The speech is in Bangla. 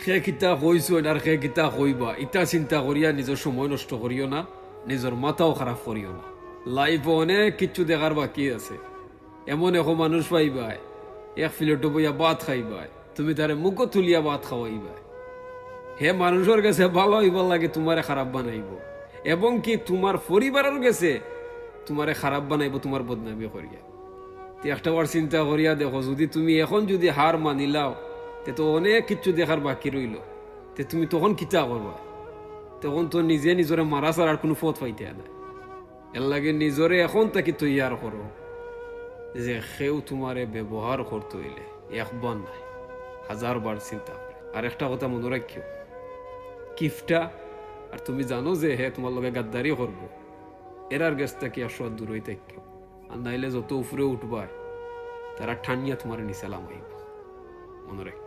সে কিতা কইছো আর সে কিতা কইবা ইটা চিন্তা করিয়া নিজের সময় নষ্ট করিও না, নিজের মাথাও খারাপ করিও না। লাইফে অনেক কিছু দেখার বাকি আছে। এমন এখন মানুষ পাইবাই এক প্লেটও বইয়া ভাত খাইবাই, তুমি তারে মুখও তুলিয়া ভাত খাওয়াইবাই। হে মানুষের কাছে ভালো হইবার লাগে তোমারে খারাপ বানাইব, এবং কি তোমার পরিবারের কাছে তোমারে খারাপ বানাইব তোমার বদনামি করিয়া। একটা বার চিন্তা করিয়া দেখো, যদি তুমি এখন যদি হার মানিলাও তে তো অনেক কিছু দেখার বাকি রইল, তে তুমি তখন কিতা করবা? তখন তো নিজে নিজরে মারা ছাড়ার কোনো পথ পাইতে না। এর লাগে নিজরে এখন তাকে তৈয়ার করো যে সেও তোমারে ব্যবহার করতে হইলে একবার নাই 1000 বার চিন্তা করে। আর একটা কথা মনে রাখিও, কিফটা আর তুমি জানো যে হে তোমার লগে গাদ্দারি করবো, এরার গেছ থেকে আসর দূরই থাকিও। আর নাইলে যত উপরে উঠবায় তারা ঠান্ডিয়া তোমার নিচে লামাইব, মনে রাখ।